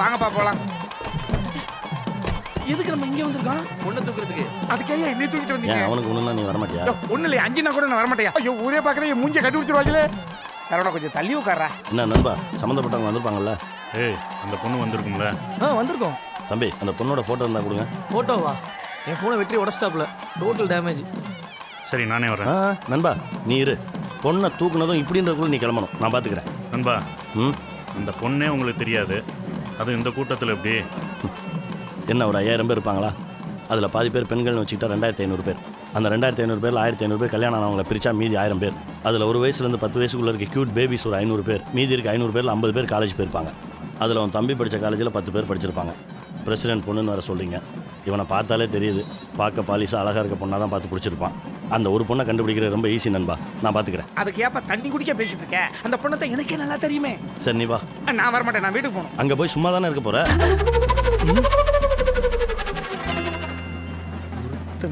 வாங்கப்பா போலாம். எதுக்கு நம்ம இங்க வந்திருக்கோம்? பொண்ணை தூக்குறதுக்கு. அதுக்கே என்னை தூக்கிட்டு வந்தீங்க? அவனுக்கு ஒண்ணுனா நீ வர மாட்டியா? ஒண்ணு இல்லையா, 5 கூட நான் வர மாட்டேயா? ஐயோ, ஊரே பாக்குறேன், மூஞ்சிய கட்டி வச்சிருவாங்களே. சரவணா கொஞ்சம் தள்ளி உட்கார்றா. என்ன நண்பா, சம்மந்தப்பட்டவங்க வந்திருப்பாங்கல்ல? ஏய், அந்த பொண்ணு வந்திருக்கும்ல? வந்திருக்கோம். தம்பி, அந்த பொண்ணோட போட்டோ இருந்தா கொடுங்க. போட்டோவா? என் ஃபோனை வெற்றி உடச்சிட்டாப்ல, டோட்டல் டேமேஜ். சரி, நானே வரேன். நண்பா நீ இரு, பொண்ணை தூக்குனதும் இப்படின்றக்குள்ள நீ கிளம்பணும், நான் பார்த்துக்கிறேன். நண்பா, அந்த பொண்ணே உங்களுக்கு தெரியாது, அது இந்த கூட்டத்தில் எப்படி? என்ன ஒரு 5000 பேர் இருப்பாங்களா? அதில் பாதி பேர் பெண்கள்னு வச்சுக்கிட்டா 2500 பேர். அந்த 2500 பேரில் 1500 பேர் கல்யாணம் ஆனவங்களை பிரித்தா மீதி 1000 பேர். அதில் 1 வயசுலேருந்து 10 வயசுக்குள்ளே இருக்க க்யூட் பேபிஸ் ஒரு 500 பேர். மீதி இருக்க 500 பேரில் 50 பேர் காலேஜ் போயிருப்பாங்க. அதில் அவன் தம்பி படித்த காலேஜில் 10 பேர் படிச்சிருப்பாங்க. பிரசிடென்ட் பொண்ணுன்னு வேறு சொல்கிறீங்க. இவனை பார்த்தாலே தெரியுது, பார்க்க பாலிஸாக அழகாக இருக்க பொண்ணாக தான் பார்த்து பிடிச்சிருப்பான். அந்த ஒரு பொண்ணை கண்டுபிடிக்கிறது ரொம்ப ஈஸி நண்பா, நான் பார்த்துக்கிறேன். அதுக்கு ஏப்பா தண்ணி குடிக்க பேசிட்டு இருக்கேன்? அந்த பொண்ணத்தை எனக்கே நல்லா தெரியுமே. சரி நீ வா. நான் வரமாட்டேன், நான் வீட்டுக்கு போகணும். அங்கே போய் சும்மா தானே இருக்க போகிற?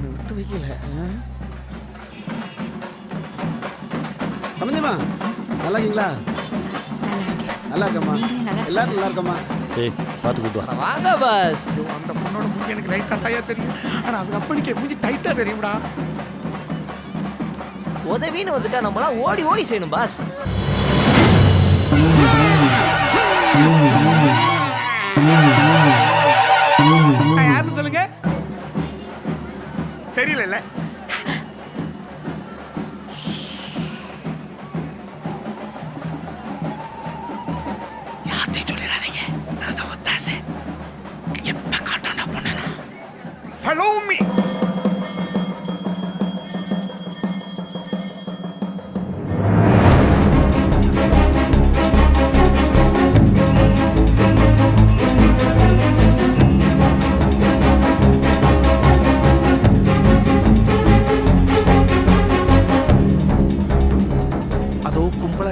விட்டு வைக்கல. சம்பந்தியம்மா, நல்லா இருக்கீங்களா? நல்லா இருக்கம்மா, எல்லாரும் நல்லா இருக்கம்மா. ஏய், பார்த்து கூட்டு வா. வாங்க பாஸ். அந்த பொண்ணோட மூஞ்சி எனக்கு லைட்டா தையா தெரியும், ஆனா அது அப்பனிக்கே மூஞ்சி டைட்டா தெரியும்டா. உதவின்னு வந்துட்டா நம்மளாம் ஓடி ஓடி செய்யணும் பாஸ். யாருன்னு சொல்லுங்க. தெரியல. யார்கிட்டையும் சொல்லிடாதீங்க, நான் தான் ஒத்தாசை. எப்ப காட்டாண்டா பண்ணனா? Follow me.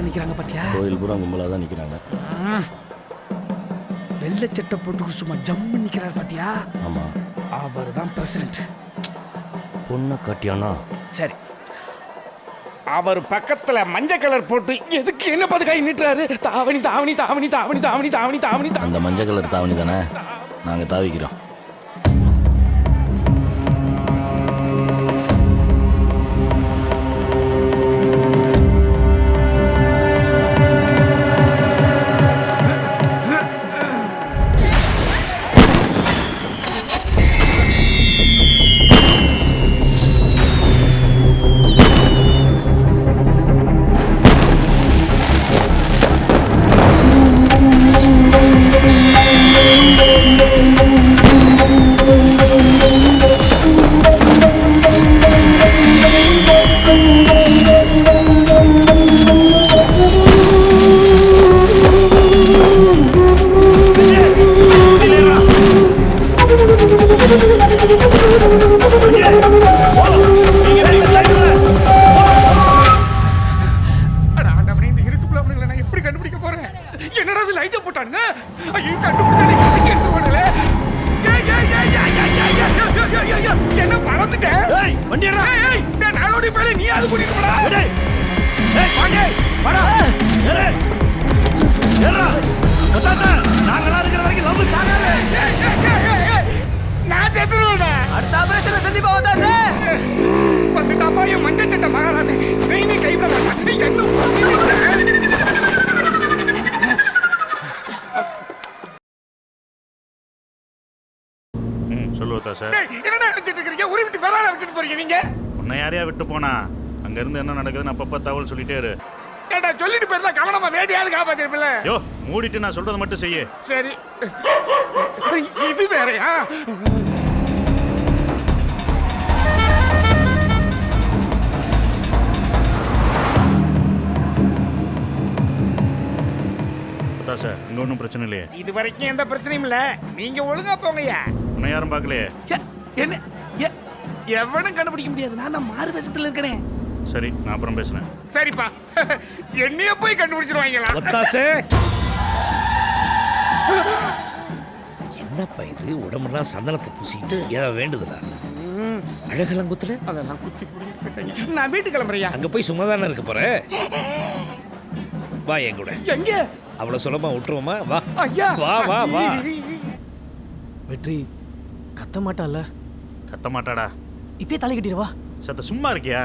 நிக்கிறாங்க பாத்தியா? கோயில் பூரா கும்பலாக தான் நிற்கிறாங்க. வெள்ளை சட்டை போட்டு சும்மா ஜம்மு நிக்கிறார் பாத்தியா? ஆமாம், அவர் தான் பிரசிடென்ட். பொண்ணை காட்டியானா? சரி, அவர் பக்கத்துல மஞ்சள் கலர் போட்டு எதுக்கு என்ன பார்த்து கை நீட்டுறாரு? தாவணி தாவணி தாவணி தாவணி தாவணி தாவணி தாவணி. அந்த மஞ்சள் கலர் தாவணி தானே நாங்கள் தாவிக்கிறோம். என்னடா லைட்ட போட்டானுங்க? ஐயோ, கண்டுபிடிச்சானே கிசிக்கிட்டு போனலே. என்ன பறந்துட்டேன்? ஏய், வண்டியடா. ஏய், நான் நாளோடி போய் நீ அது கூட்டிட்டு போடா. டேய். ஏய், வாங்க. வாடா. ஏறு. ஏறா. ஒத்தாசா, நாங்களா இருக்கிற வரைக்கும் லவ் சாகாதே. ஏய். நான் செத்துறேன்டா. அடுத்த ஆபரேஷன்ல சந்திப்பா ஒத்தாசா. வந்துட்டாப்பா என் மஞ்சள் சட்டை மகாராஜா. ட்ரெயினே கைவிட மாட்டான். என்ன பண்ணீங்க? என்ன நினைச்சிட்டு இருக்கீங்க? ஒரு விட்டு வேற விட்டுட்டு போறீங்க நீங்க? உன்னை யாரையா விட்டு போனா? அங்க இருந்து என்ன நடக்குதுன்னு அப்பப்ப தகவல் சொல்லிட்டே இரு. ஏடா, சொல்லிட்டு போறதா கவனமா வேடியாவது காப்பாத்திருப்பல. யோ, மூடிட்டு நான் சொல்றத மட்டும் செய்ய. சரி, இது வேறயா? ஒத்தாசா, இங்க ஒன்றும் பிரச்சனை இல்லையே? இது வரைக்கும் எந்த பிரச்சனையும் இல்ல. நீங்க ஒழுங்கா போங்கய்யா. உன்னை யாரும் பார்க்கலையே? என்ன எவனும் கண்டுபிடிக்க முடியாது, நான் தான் மாறு வேஷத்துல இருக்கனே. சரி, நான் அப்புறம் பேசுறேன். சரிப்பா, என்னைய போய் கண்டுபிடிச்சிருவாங்களா? ஒத்தாசே, என்னப்பா இது? உடம்பெல்லாம் சந்தனத்தை பூசிக்கிட்டு ஏதோ வேண்டுதுடா. அழகெல்லாம் குத்துல அதெல்லாம் குத்தி புடிங்கிட்டு போயிட்டாங்க. நான் வீட்டுக்கு கிளம்புறியா? அங்க போய் சும்மா தானே இருக்க போற. வா என் கூட. எங்க? அவ்வளவு சுலமா விட்டுருவோமா? வா ஐயா வா வா வா. வெற்றி கத்த மாட்டான்ல? கத்த மாட்டாடா. இப்பயே தலை கட்டிடுவா. சத்த சும்மா இருக்கியா?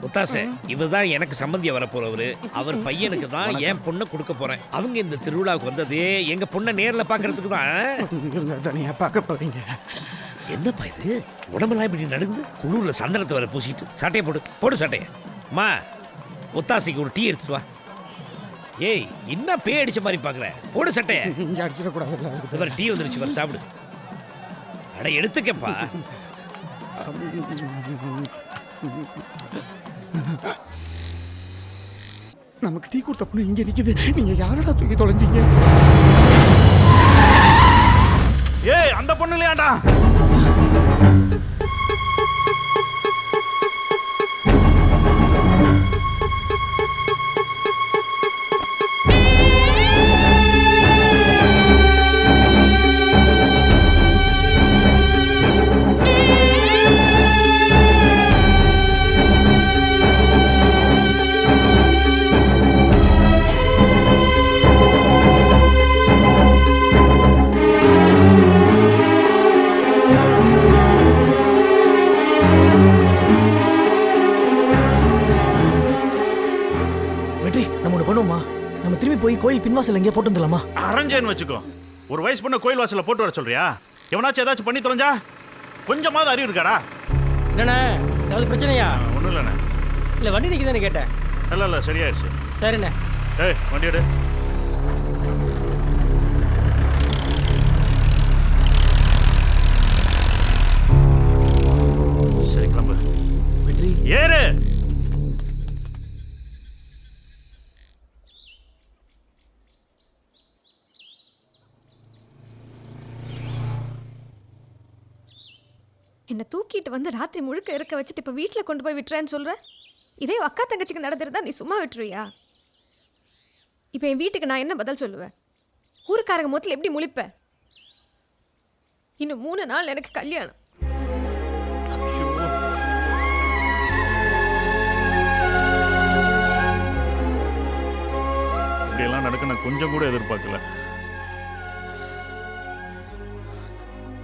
ஒத்தாசை, இவர்தான் எனக்கு சம்பந்தியா வர போறவரு. அவர் பையனுக்கு தான் என் பொண்ணை கொடுக்க போறேன். அவங்க இந்த திருவிழாவுக்கு வந்ததே எங்க பொண்ணை நேர்ல பாக்குறதுக்கு தான். தனியா பார்க்க போறீங்க. என்னப்பா இது, உடம்பெல்லாம் இப்படி நடுங்குது? குளூர்ல சந்தனத்தை வர பூசிட்டு. சட்டையை போடு, போடு சட்டையை. அம்மா, ஒத்தாசைக்கு ஒரு டீ எடுத்துட்டு வா. ஏய், என்ன பேய் அடிச்ச மாதிரி பாக்குற? போடு சட்டையை. இங்க அடிச்சிடக்கூடாதுல்ல. இவர் டீ வந்துருச்சு, வர சாப்பிடு. அட எடுத்துக்கப்பா. நமக்கு டீ கொடுத்த பொண்ணு இங்க நிக்குது. நீங்க யாரடா தூக்கி தொலைஞ்சீங்க? ஏய், அந்த பொண்ணு இல்லையாண்டா? வெற்றி நம்ம ஒன்று பண்ணுவோமா? நம்ம திரும்பி போய் கோயில் பின்வாசல் எங்கேயா போட்டு வந்துடலாமா? அரஞ்சேன்னு வச்சுக்கோ. ஒரு வயசு பொண்ணு கோயில் வாசல்ல போட்டு வர சொல்றியா? எவனாச்சும் ஏதாச்சும் பண்ணி தொலைஞ்சா கொஞ்சமாவது அறிவு இருக்காடா? என்னண்ணே, ஏதாவது பிரச்சனையா? ஒன்றும் இல்லைண்ணே. இல்லை, வண்டி நிற்கிதானே கேட்டேன். இல்லை சரியாயிருச்சு. சரிண்ணே. ஏய், வண்டி எடு. சரி, கிளம்பு. வெற்றி ஏறு. என்னை தூக்கிட்டு வந்து ராத்திரி முழுக்க இருக்க வச்சுட்டு இப்போ வீட்டில் கொண்டு போய் விட்டுறேன்னு சொல்கிற. இதே அக்கா தங்கச்சிக்கு நடந்துருந்தா நீ சும்மா விட்டுருவியா? இப்போ என் வீட்டுக்கு நான் என்ன பதில் சொல்லுவேன்? ஊருக்காரங்க மொத்தத்தில் எப்படி முழிப்பேன்? இன்னும் 3 நாள் எனக்கு கல்யாணம். இப்படியெல்லாம் நடக்க நான் கொஞ்சம் கூட எதிர்பார்க்கல.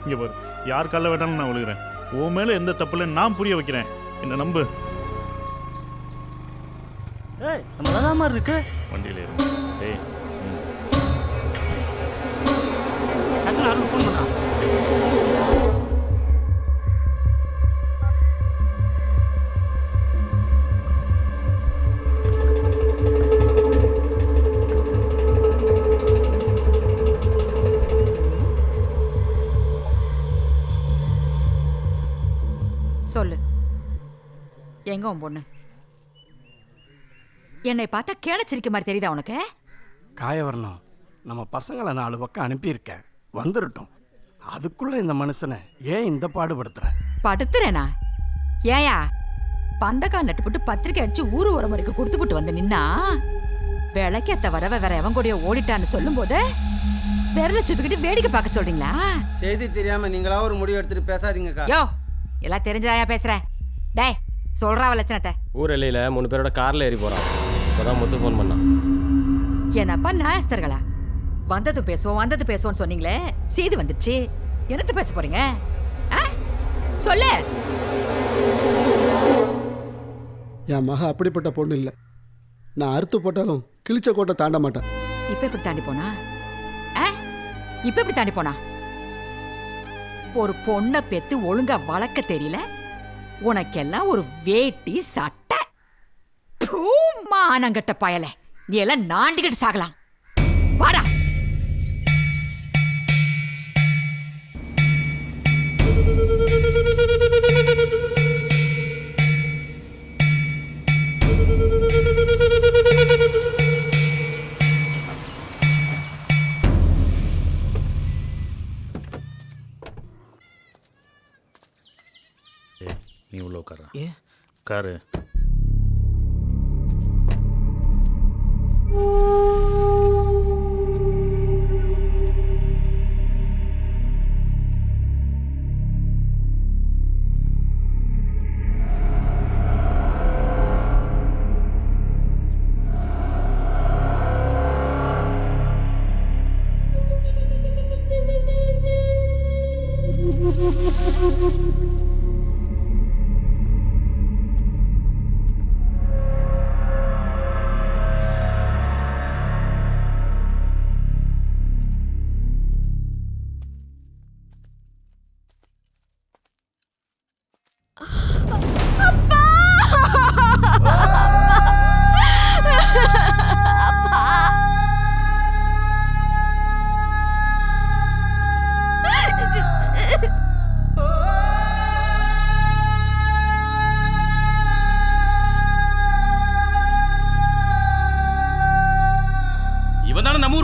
இங்க பாரு, யார் கால வேணாலும் நான் விழுகிறேன். உன் மேல எந்த தப்புல நான் புரிய வைக்கிறேன். என்ன நம்பு. ஏய், நம்ம நல்லா மாதிரி இருக்கு. வண்டியில இரு. ஏய், டக்குனு அருள் ஃபோன் பண்ணா. சொல்லு, எங்க உன் பொண்ணு? என்னை பார்த்தா கேணச்சிரிக்க மாதிரி தெரியுதா உனக்கு? காயவரணம், நம்ம பசங்களை 4 பக்கம் அனுப்பியிருக்கேன், வந்துடட்டும். அதுக்குள்ள இந்த மனுஷனை ஏன் இந்த பாடுபடுத்துற? படுத்துறேனா? ஏயா பந்தக்கால் நட்டு போட்டு பத்திரிக்கை அடிச்சு ஊரு உரம் வரைக்கும் கொடுத்துட்டு வந்து நின்னா விளக்கேத்த வரவ வேற எவன் கூடயோ ஓடிட்டான்னு சொல்லும் போது விரல சுப்பிக்கிட்டு வேடிக்கை பார்க்க சொல்றீங்களா? செய்தி தெரியாம நீங்களா ஒரு முடிவு எடுத்துட்டு பேசாதீங்கக்கா. யோ, எல்லாம் தெரிஞ்சதாயா பேசுற? டேய், சொல்றா லட்சணத்தை. ஊர் எல்லையில 3 பேரோட கார்ல ஏறி போறான். இப்பதான் முத்து ஃபோன் பண்ணான். என்னப்பா நாயஸ்தர்களா? வந்தது பேசுவோம்னு சொன்னீங்களே, செய்தி வந்துருச்சு. என்னத்த பேச போறீங்க? சொல்லு. என் மக அப்படிப்பட்ட பொண்ணு இல்லை. நான் அறுத்து போட்டாலும் கிழிச்ச கோட்டை தாண்ட மாட்டேன். இப்ப எப்படி தாண்டி போனா? இப்ப எப்படி தாண்டி போனா? ஒரு பொண்ணை பெத்து ஒழுங்கா வளர்க்க தெரியல. உனக்கெல்லாம் ஒரு வேட்டி சட்டை. மானங்கட்ட பயல, நீ எல்லாம் நாண்டிக்கிட்டு சாகலாம். வாடா. நீ உள்ள உட்கார. ஏன் உட்காரு.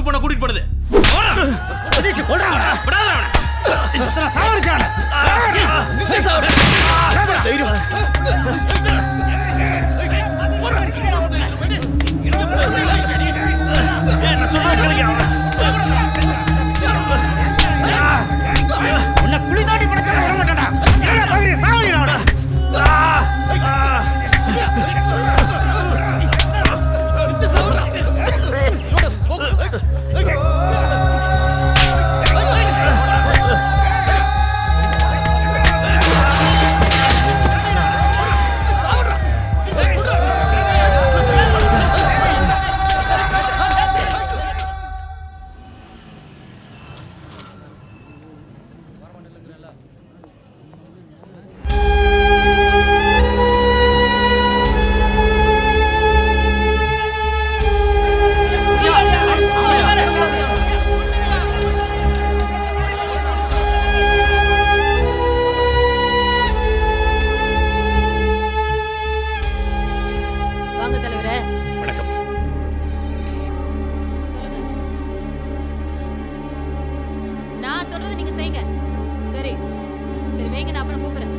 பொண்ணை கூட்டிட்டு போனது உன்னை குழி தாண்டி படுக்க வர மாட்டேன்டா. என்னடா பாக்குறீங்க? சாவடிடா அவனை. வாங்க தலைவரே. வணக்கம். சொல்லுங்க. நான் சொல்றது நீங்க செய்யுங்க. சரி சரி வைங்க, நான் அப்புறம் கூப்பிடுறேன்.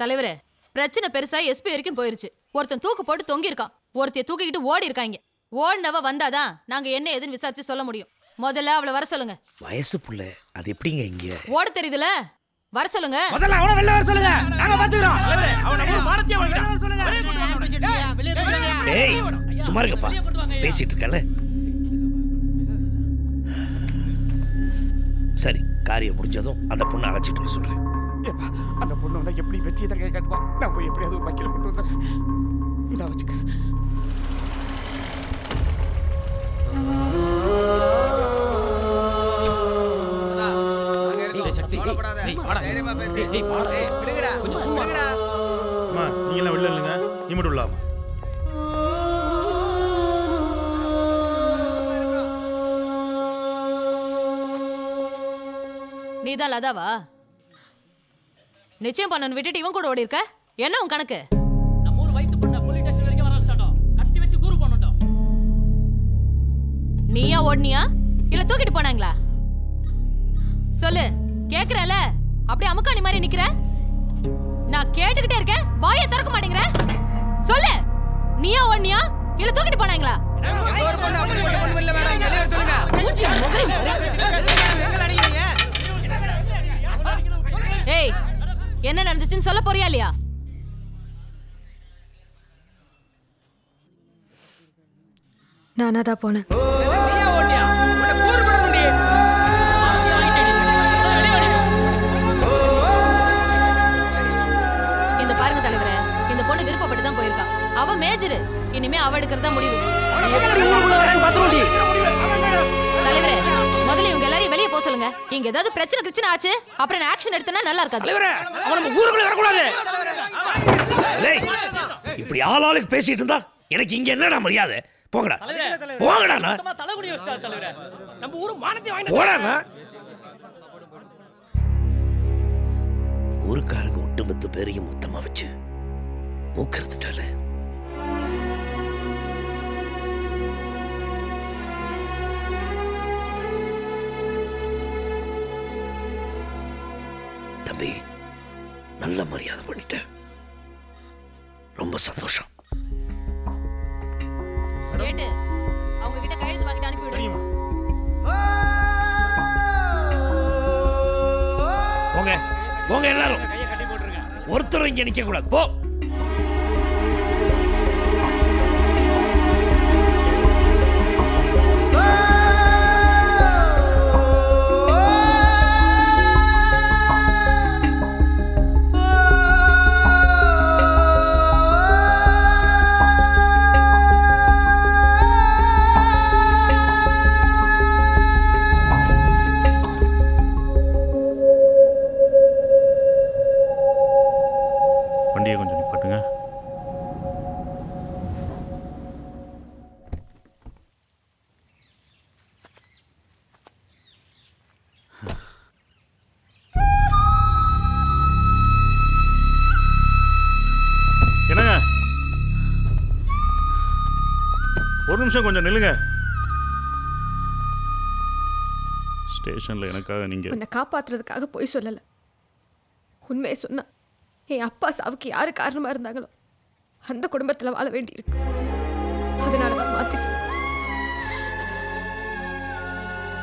தலைவரே, பிரச்சனை பெருசா எஸ்பி வரைக்கும் போயிருச்சு. ஒருத்தன் தூக்கு போட்டு தொங்கி இருக்கான், ஒருத்தைய தூக்கிக்கிட்டு ஓடி இருக்காங்க. ஓடினவ வந்தாதான் நாங்க என்ன ஏதுன்னு விசாரிச்சு சொல்ல முடியும். முதல்ல அவளை வர சொல்லுங்க. வயசு புள்ள, அது எப்படிங்க இங்க? ஓட தெரியுதுல, வர சொல்லுங்க. முதல்ல அவனை வெளில வர சொல்லுங்க. நாங்க பாத்துக்கிறோம். ஏய், சும்மா இருக்கப்பா. பேசிட்டு இருக்கல. சரி, காரியம் முடிஞ்சதும் அந்த பொண்ணை அழைச்சிட்டு வர சொல்றேன். அந்த பொண்ணு வந்தா எப்படி வெற்றியை தங்க கட்டுவா? நான் போய் எப்படியாவது ஒரு வக்கீல கொண்டு வந்தேன். இந்த வச்சுக்க. நீங்க எல்லாம் வெளில இல்லைங்க, நீ மட்டும் இல்லாம நீதான் லதாவா? நிச்சயம் பண்ணனு விட்டுட்டு இவன் கூட ஓடி இருக்க? என்ன உன் கணக்கு? நம்ம ஊர் வயசு பொண்ண போலீஸ் ஸ்டேஷன் வரைக்கும் வர வச்சிட்டோம். கட்டி வச்சு கூறு பண்ணட்டும். நீயா ஓடுனியா இல்ல தூக்கிட்டு போனாங்களா? சொல்லு, கேக்குறல. அப்படியே அமுக்காணி மாதிரி நிக்கிற. நான் கேட்டுக்கிட்டே இருக்கேன், வாயை திறக்க மாட்டேங்கிற. சொல்லு, நீயா ஓடுனியா இல்ல தூக்கிட்டு போனாங்களா? ஏய், என்ன நடந்துச்சுன்னு சொல்ல போறியா இல்லையா? நானா தான் போனேன். இந்த பாருங்க தலைவரே, இந்த பொண்ணு விருப்பப்பட்டு தான் போயிருக்கா. அவ மேஜர், இனிமே அவ எடுக்கிறதா முடிவு. தலைவரே, முதல்ல இவங்க எல்லாரையும் வெளியே போக சொல்லுங்க. இங்க ஏதாவது பிரச்சனை ஆச்சு அப்புறம் நான் ஆக்ஷன் எடுத்தனா நல்லா இருக்காது. தலைவரே, அவன் நம்ம ஊருக்குள்ள வர கூடாது. டேய், இப்படி ஆளாளுக்கு பேசிட்டு இருந்தா எனக்கு இங்க என்னடா மரியாதை? போங்கடா. போங்கடா. நான் தலைகுடி வச்சா தலைவரே. நம்ம ஊரு மானத்தை வாங்கி போடா. ஊருக்காரங்க ஒட்டுமொத்த பேரையும் மொத்தமா வச்சு மூக்கறுத்துட்டால. தம்பி, நல்ல மரியாதை பண்ணிட்ட. ரொம்ப சந்தோஷம். கேட்டு அவங்க கிட்ட கையெழுத்து வாங்கிட்டு அனுப்பி விடு. போங்க போங்க எல்லாரும். ஒருத்தரும் இங்க நிக்க கூடாது. போ. வண்டியை கொஞ்சம் ஒரு நிமிஷம் கொஞ்சம் நில்லுங்க. ஸ்டேஷனில் எனக்காக நீங்கள் உன்னை காப்பாத்துறதுக்காக போய் சொல்லலை. உண்மையை சொன்னா என் அப்பா சாவுக்கு யாரு காரணமா இருந்தாங்களோ அந்த குடும்பத்தில் வாழ வேண்டியிருக்கு. அதனால தான் மாற்றி சொன்னேன்.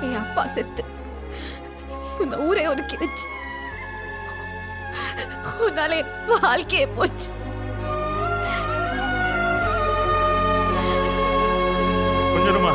என் அப்பா செத்து இந்த ஊரே ஒதுக்கிடுச்சு. உன்னால என் வாழ்க்கையே போச்சு. கொஞ்சமா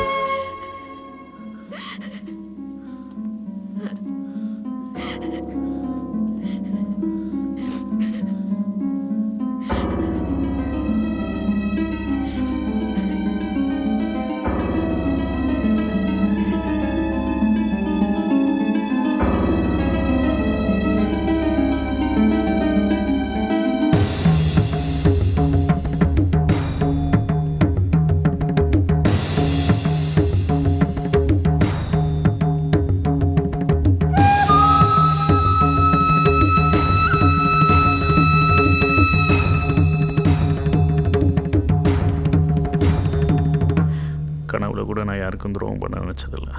கனவுல கூட நான் யாருக்கும் துரோகம் பண்ண நினச்சதில்லை.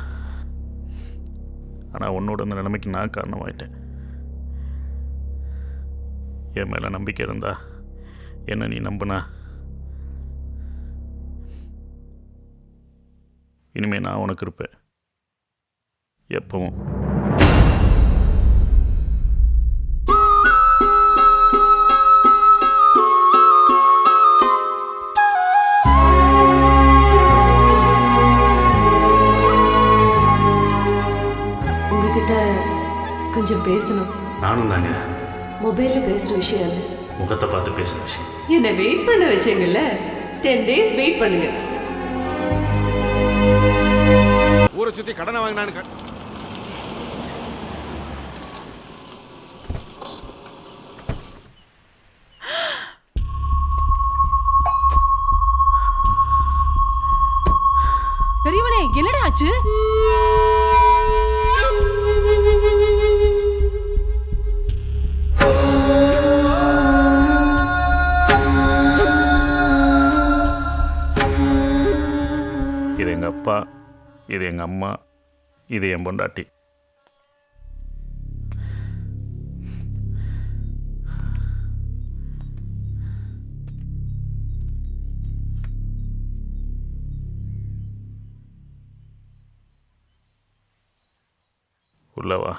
ஆனால் உன்னோட அந்த நிலைமைக்கு நான் காரணமாயிட்டேன். என் மேலே நம்பிக்கை இருந்தா என்ன நீ நம்பினா இனிமேல் நான் உனக்கு இருப்பேன் எப்பவும். உங்ககிட்ட கொஞ்சம் பேசணும். நானும் தாங்க. மொபைலில் பேசுகிற விஷயம் இல்லை, முகத்தை பார்த்து பேசுகிற விஷயம். என்னை வெயிட் பண்ண வச்சீங்கல்ல, 10 days வெயிட் பண்ணுங்க. ஊரை சுற்றி கடனை வாங்கினான்னு பெரியவனே என்னடா ஆச்சு? இது எங்கள் அப்பா, இது எங்கள் அம்மா, இது என் பொண்டாட்டி. உள்ளவா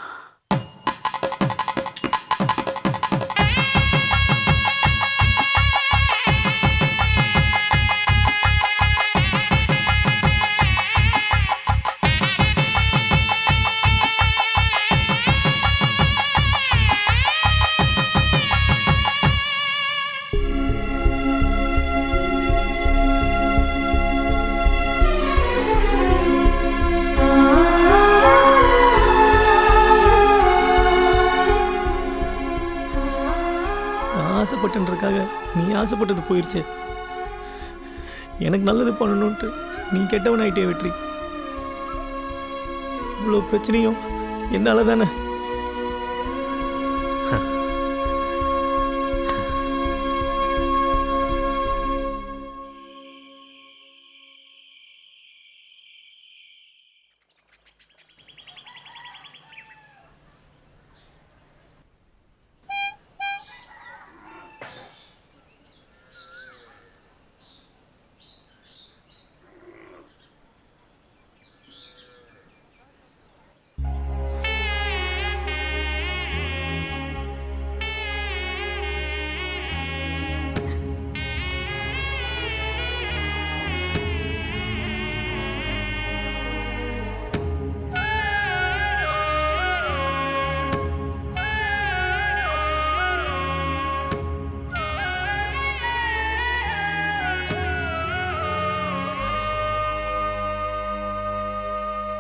ஆசைப்பட்டன்றக்காக நீ ஆசைப்பட்டது போயிடுச்சு. எனக்கு நல்லது பண்ணணுன்ட்டு நீ கெட்டவன் ஆயிட்டே வெற்றி. இவ்வளோ பிரச்சனையும் என்னால தானே.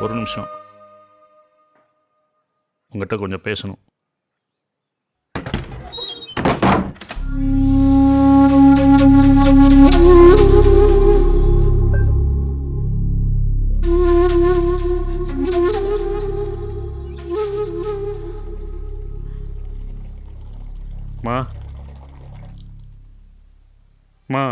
ஒரு நிமிஷம், உங்கள்கிட்ட கொஞ்சம் பேசணும். மா மா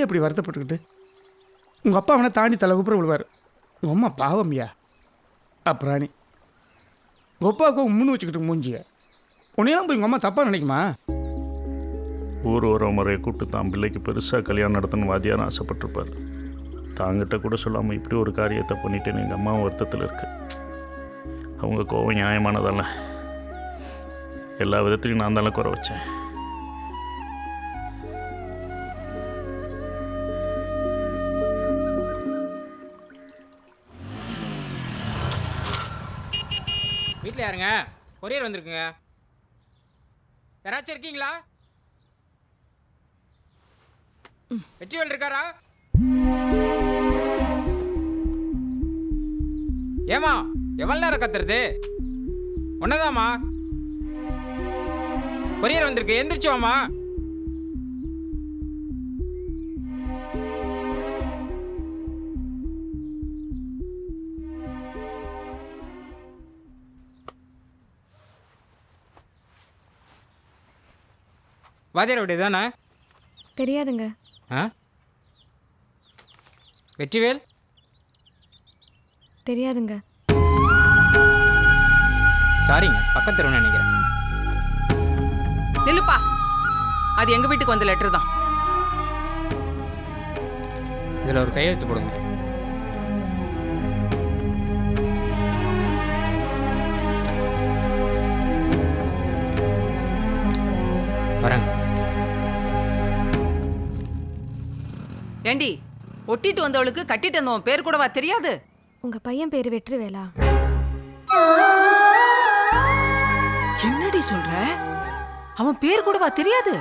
அதுக்கே இப்படி வருத்தப்பட்டுக்கிட்டு? உங்கள் அப்பா அவனை தாண்டி தலை குப்புற விழுவார். உங்கள் அம்மா பாவம்யா. அப்புறாணி உங்கள் அப்பாவுக்கு முன்னு வச்சுக்கிட்டு மூஞ்சிய உன்னையெல்லாம் போய் உங்கள் அம்மா தப்பாக நினைக்குமா? ஊர் ஒரு முறையை கூப்பிட்டு தான் பிள்ளைக்கு பெருசாக கல்யாணம் நடத்தணும் வாதியான்னு ஆசைப்பட்டிருப்பார். தாங்கிட்ட கூட சொல்லாமல் இப்படி ஒரு காரியத்தை பண்ணிட்டேன்னு எங்கள் அம்மாவும் வருத்தத்தில் இருக்கு. அவங்க கோவம் நியாயமானதால எல்லா விதத்துலையும் நான் தானே குறை வச்சேன். வீட்டில் யாருங்க? கொரியர் வந்திருக்குங்க. யாராச்சும் இருக்கீங்களா? வெற்றிவேல் இருக்காரா? ஏமா எவ்வளோ நேரம் கத்துறது? ஒன்னதாமா கொரியர் வந்திருக்கு, எந்திரிச்சோமா. வாத்தியார் வீடு தானே? தெரியாதுங்க. ஆ வெற்றிவேல் தெரியாதுங்க. சாரிங்க, பக்கத்து தெருவுன்னு நினைக்கிறேன். நில்லுப்பா, அது எங்க வீட்டுக்கு வந்த லெட்டர் தான். இதில் ஒரு கையெழுத்து போடுங்க. வரேங்க. ஏண்டி, ஒட்டிட்டு வந்தவளுக்கு கட்டிட்டு வந்தவன் பேர் கூடவா தெரியாது? உங்க பையன் பேரு வெற்றிவேலா? என்னடி சொல்ற? அவன் பேர் கூடவா தெரியாது?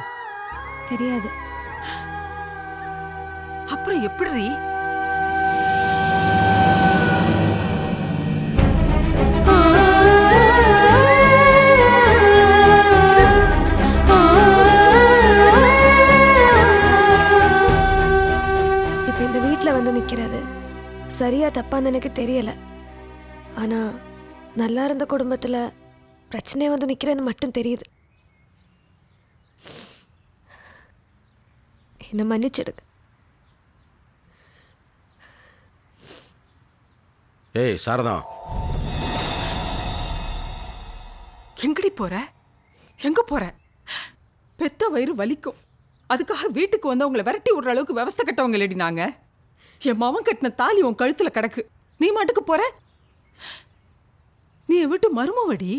தெரியாது. அப்புறம் எப்படி? இப்ப இந்த வீட்டுல வந்து நிக்கிறது சரியா தப்பான்னு எனக்கு தெரியல. ஆனா நல்லா இருந்த குடும்பத்துல பிரச்சனை வந்து நிக்கிறேன்னு மட்டும் தெரியுது. என்ன மன்னிச்சிடுங்க. ஏய் சாரதா, எங்கடி போற? எங்க போற? பெத்த வயிறு வலிக்கும். அதுக்காக வீட்டுக்கு வந்து உங்களை விரட்டி விடுற அளவுக்கு விவஸ்தை கட்டவங்க இல்லடி நாங்க. என் மவன் கட்டின தாலி உன் கழுத்துல கிடக்கு, நீ மாட்டுக்கு போற? நீ என் வீட்டு மருமவடி.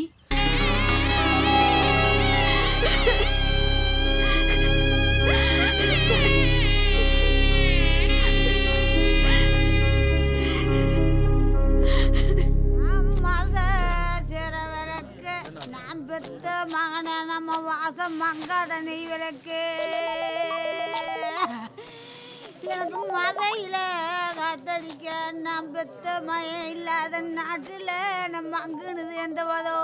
மகன நம்ம வாசம் மங்காத நெய் விளக்கு எனக்கு மதையில காத்தடிக்க நான் பெத்த மயம் இல்லாத நாட்டில் நம்ம அங்குனுது எந்த வதோ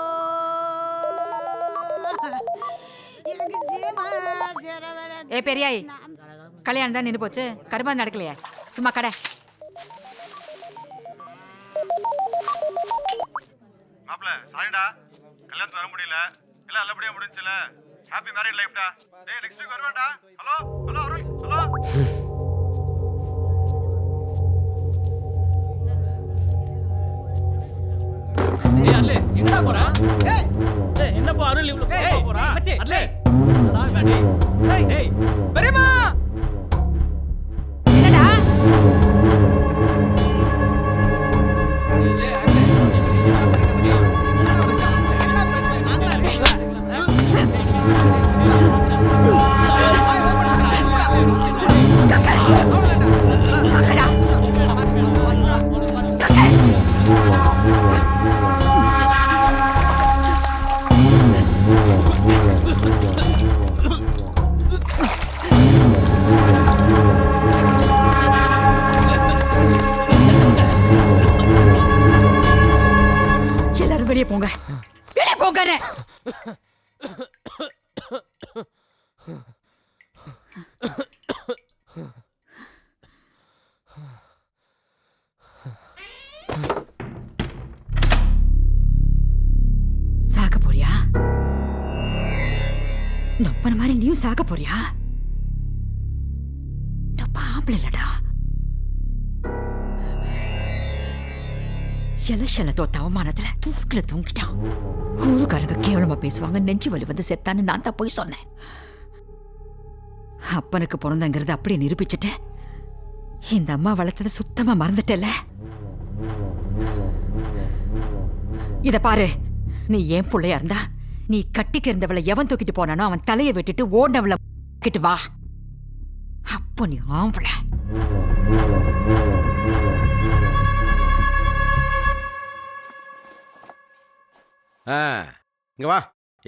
எனக்கு ஏ பெரியாய், கல்யாணம் தான் நின்று போச்சு, கருமா நடக்கலையே, சும்மா கடை. மாப்ள சாரிடா, கல்யாணத்துக்கு வர முடியல, எல்லாம் நல்லபடியா முடிஞ்சுல. ஹாப்பி மேரிட் லைஃப்டா. டேய் நெக்ஸ்ட் வீக் வருவேன்டா. Hello hello Arul, hello. ஏய் அல்லே, எங்கடா போற? ஏய் என்னப்பா அருள் இவ்ளோ கோவமா போறா? அல்லே நான் வேண்டி. டேய் பெரியம்மா, என்னடா? எல்லாரும் வெளியே போங்க, வெளியே போங்க. சாக போறியா? நொப்பன மாதிரி நீயும் சாக போறியா? நொப்பா ஆம்பளை இல்லடா. எலெக்ஷன்ல தோத்த அவமானத்துல தூக்கில தூங்கிட்டான். ஊருக்காரங்க கேவலமா பேசுவாங்க, நெஞ்சு வலி வந்து செத்தான்னு நான் தான் போய் சொன்னேன். அப்பனுக்கு பிறந்தங்கிறத அப்படியே நிரூபிச்சுட்டு இந்த அம்மா வளர்த்ததை சுத்தமா மறந்துட்டல. இத பாரு, நீ ஏன் பிள்ளையா இருந்தா நீ கட்டிக்க இருந்தவளை எவன் தூக்கிட்டு போனானோ அவன் தலையை வெட்டிட்டு ஓடினவளை கிட்டு வா. அப்போ நீ ஆம்பளை. இங்க வா,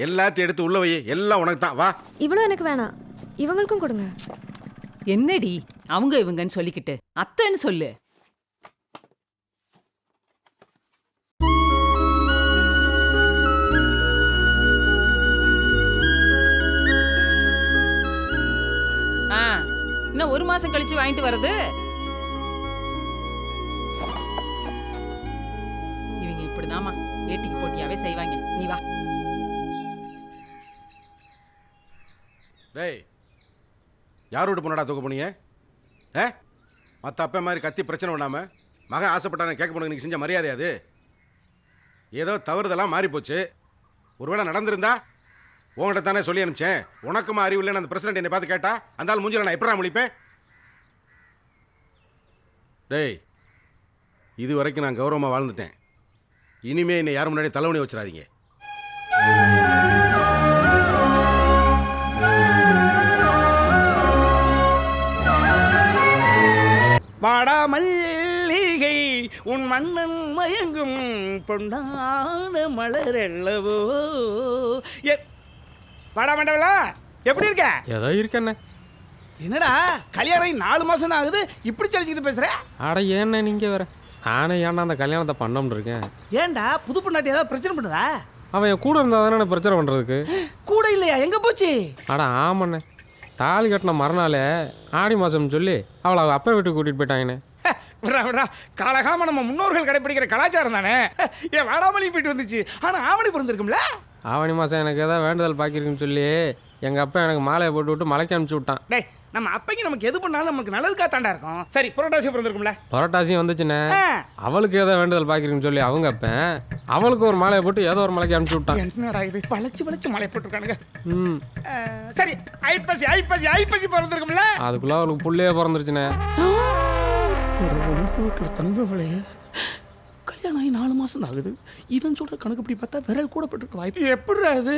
எல்லாத்தையும் எடுத்து உள்ள வை. எல்லாம் உனக்கு தான். வா. இவ்வளோ எனக்கு வேணாம், இவங்களுக்கும் கொடுங்க. என்னடி அவங்க இவங்கன்னு சொல்லிக்கிட்டு அத்தைன்னு சொல்லு. இன்னும் 1 மாசம் கழிச்சு வாங்கிட்டு வருது. இவங்க இப்படிதாமா வேட்டிக்கு போட்டியாவே செய்வாங்க. நீ வா. டேய், யார் வீட்டு பொண்ணடா தூக்க போனீங்க? மற்ற அப்பா மாதிரி கத்தி பிரச்சனை பண்ணாம மகன் ஆசைப்பட்டான கேட்க போனது நீங்க செஞ்ச மரியாதை அது. ஏதோ தவறுதெல்லாம் மாறி போச்சு. ஒருவேளை நடந்திருந்தா உங்கள்கிட்ட தானே சொல்லி அனுப்பிச்சேன். உனக்குமா அறிவு இல்லைன்னு அந்த பிரசிடண்ட் என்னை பார்த்து கேட்டா அந்த ஆள் மூஞ்சில நான் எப்படா முழிப்பேன்? டேய், இது வரைக்கும் நான் கௌரவமாக வாழ்ந்துட்டேன். இனிமே என்னை யாரும் முன்னாடி தலைவணி வச்சிடாதீங்க. வாடாமல்லிகை உன் மன்னன் மயங்கும் பொன்னான மலரெல்லவோ. வாடா மண்டவலா, எப்படி இருக்க? ஏதோ இருக்கண்ணே. என்னடா கல்யாணம் 4 மாசம் தான் ஆகுது, இப்படி சலிச்சுக்கிட்டு பேசுற? அட ஏண்ணே நீங்க வேற. நானே ஏன்டா அந்த கல்யாணத்தை பண்ணோம்னு இருக்கேன். ஏன்டா புது பொண்ணாட்டி ஏதாவது பிரச்சனை பண்ணுதா? அவன் என் கூட இருந்தா தானே பிரச்சனை பண்றதுக்கு. கூட இல்லையா? எங்க போச்சு? அட ஆமாண்ணே, தாலி கட்டின மறுநாளே ஆடி மாதம்னு சொல்லி அவளை அவள் அப்பா வீட்டுக்கு கூட்டிகிட்டு போயிட்டாங்கண்ணே. காலகாலமாக நம்ம முன்னோர்கள் கடைப்பிடிக்கிற கலாச்சாரம் தானே. ஏன் வாடாமலையும் போயிட்டு வந்துச்சு, ஆனால் ஆவணி பிறந்திருக்கும்ல. ஆவணி மாதம் எனக்கு ஏதாவது வேண்டுதல் பாக்கியிருக்குன்னு சொல்லி எங்கள் அப்பா எனக்கு மாலையை போட்டு விட்டு மலைக்கு அனுப்பிச்சி விட்டான். டேய், நம்ம அப்பைக்கு நமக்கு எது பண்ணாலும் நமக்கு நல்லதுக்காக தாண்டா இருக்கும். சரி, புரோட்டாசி பிறந்திருக்கும்ல. புரோட்டாசியும் வந்துச்சுண்ணே. அவளுக்கு ஏதோ வேண்டுதல் பாக்கியிருக்குன்னு சொல்லி அவங்க அப்பேன் அவளுக்கு ஒரு மாலையை போட்டு ஏதோ ஒரு மலைக்கு அனுப்பிச்சி விட்டான். என்னடா இது, வளைச்சு மாலையை போட்டுருக்கானுங்க. சரி, ஐப்பசி பிறந்திருக்கும்ல. அதுக்குள்ள அவளுக்கு புள்ளையே பிறந்துருச்சுண்ணே. கல்யாணம் ஆகி 4 மாசம் ஆகுது. இவன் சொல்ற கணக்குப்படி பார்த்தா விரல் கூட பட்டிருக்க வாய்ப்பு. எப்படிடா அது?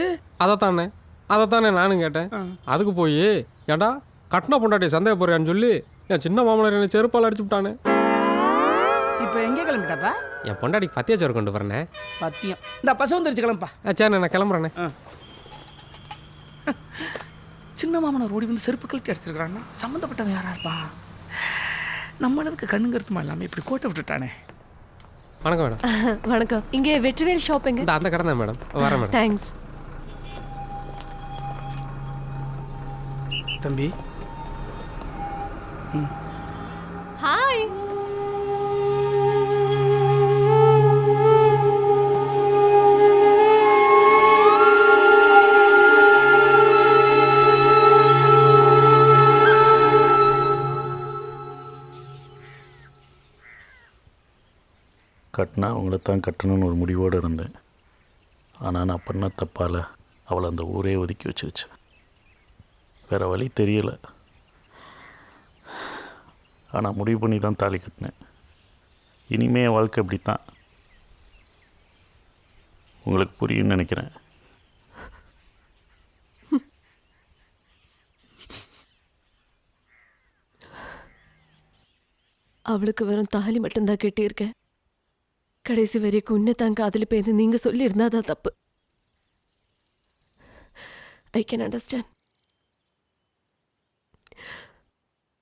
அதைத்தானே நானும் கேட்டேன். அதுக்கு போய் ஏண்டா கட்டின பொண்டாட்டியை சந்தேகப்படுறான்னு சொல்லி என் சின்ன மாமனார் என்ன செருப்பால் அடிச்சு விட்டானே. இப்போ எங்கே கிளம்பிட்டாப்பா? என் பொண்டாட்டிக்கு பத்தியாச்சோறு கொண்டு போறேனே. பத்தியம் இந்த பசு வந்துருச்சு, கிளம்பா. சரி, நான் கிளம்புறேனே. சின்ன மாமனார் ஓடி வந்து செருப்பு கழட்டி அடிச்சிருக்கிறான்னா சம்மந்தப்பட்டவன் யாரா இருப்பான்? நம்ம அளவுக்கு கண்ணுங்கிறதுமா இல்லாமல் இப்படி கோட்டை விட்டுட்டானே. வணக்கம் மேடம். வணக்கம். இங்கே வெற்றிவேல் ஷாப்பிங். அந்த கடை தான் மேடம். வரேன் மேடம். தேங்க்ஸ். தம்பி. ஹாய். கட்டினா அவங்கள தான் கட்டணும்னு ஒரு முடிவோடு இருந்தேன். ஆனால் நான் பண்ண தப்பால் அவளை அந்த ஊரே ஒதுக்கி வச்சிருச்சு. வேறு வழி தெரியலை. ஆனால் முடிவு பண்ணி தான் தாலி கட்டினேன். இனிமே என் வாழ்க்கை அப்படி தான். உங்களுக்கு புரியும்னு நினைக்கிறேன். அவளுக்கு வெறும் தாலி மட்டும்தான் கட்டியிருக்கேன். கடைசி வரைக்கும் உன்னைத்தான் காதலி பேருந்து நீங்க சொல்லி இருந்தாதான் தப்பு. I can understand.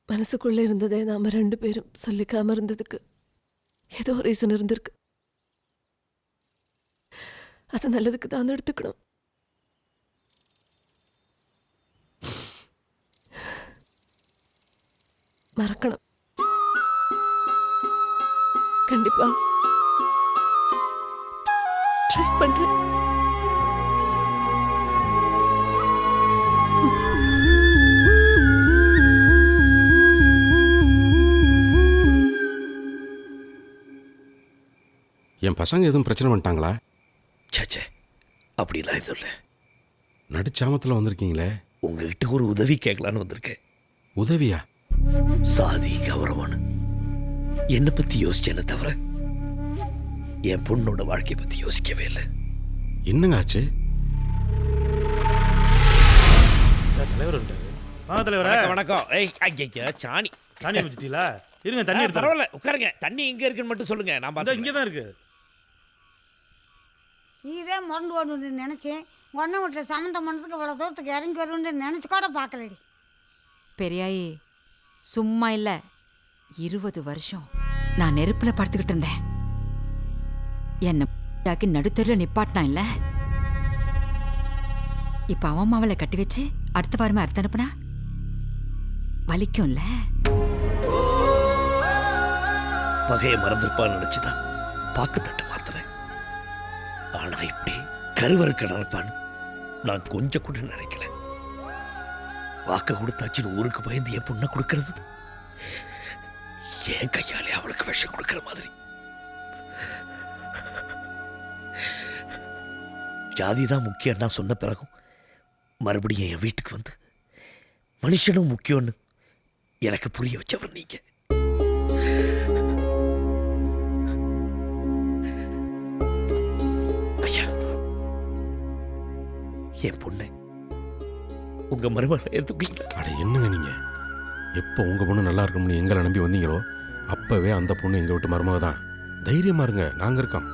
மனசுக்குள்ள இருந்ததே நாம 2 பேரும் சொல்லிக்காம இருந்ததுக்கு ஏதோ ரீசன் இருந்திருக்கு. அது நல்லதுக்கு தான் எடுத்துக்கணும். மறக்கணும். கண்டிப்பா ட்ரை பண்றேன். என் பசங்க எதுவும் பிரச்சனை பண்ணிட்டாங்களா? சேச்சே, அப்படிலாம் எதுவும் இல்லை. நடுச்சாமத்தில் வந்திருக்கீங்களே. உங்ககிட்ட ஒரு உதவி கேட்கலான்னு வந்திருக்கேன். உதவியா? சாதி கௌரவம்னு என்னை பற்றி யோசிச்சேன்னு தவிர என் பொண்ணோட வாழ்க்கையை பற்றி யோசிக்கவே இல்லை. என்னங்க ஆச்சு? வணக்கம். ஏய் ஐயா, சாணி சாணி வச்சுட்டீங்களா? இருங்க, தண்ணி எடுத்து பரவாயில்ல, உட்காருங்க. தண்ணி எங்க இருக்குன்னு மட்டும் சொல்லுங்க. நான் பார்த்தா இங்கே தான் இருக்கு. இதே மறந்து ஓடுன்னு நினச்சேன். ஒன்றை விட்டு சம்மந்தம் பண்ணதுக்கு இவ்வளோ தூரத்துக்கு இறங்கி வருன்னு நினச்சி கூட பார்க்கலடி. பெரியாயி சும்மா இல்லை, 20 வருஷம் நான் நெருப்பில் படுத்துக்கிட்டு இருந்தேன். என்னை நடுத்தருவில் நிப்பாட்டினா இல்லை. இப்போ அவன் மாவளை கட்டி வச்சு அடுத்த வாரமே அறுத்து அனுப்புனா வலிக்கும்ல. பகையை மறந்துருப்பான்னு நினைச்சுதான் பாக்கு தட்டு மாத்துறேன். ஆனா இப்படி கருவறுக்க நினைப்பான்னு நான் கொஞ்சம் கூட நினைக்கல. வாக்க கொடுத்தாச்சுன்னு ஊருக்கு பயந்து என் பொண்ணை கொடுக்கறது என் கையாலே அவளுக்கு விஷம் கொடுக்கிற மாதிரி. ஜாதி தான் முக்கியம் நான் சொன்ன பிறகும் மறுபடியும் என் வீட்டுக்கு வந்து மனுஷனும் முக்கியம்னு எனக்கு புரிய வச்சவர் நீங்க. ஐயா, என் பொண்ணு உங்க மருமகளை ஏத்துக்கீங்களா? அட என்னங்க நீங்க, எப்போ உங்க பொண்ணு நல்லா இருக்கும்னு எங்களை நம்பி வந்தீங்களோ அப்பவே அந்த பொண்ணு எங்க விட்டு மருமக தான். தைரியமா இருங்க, நாங்க இருக்கோம்.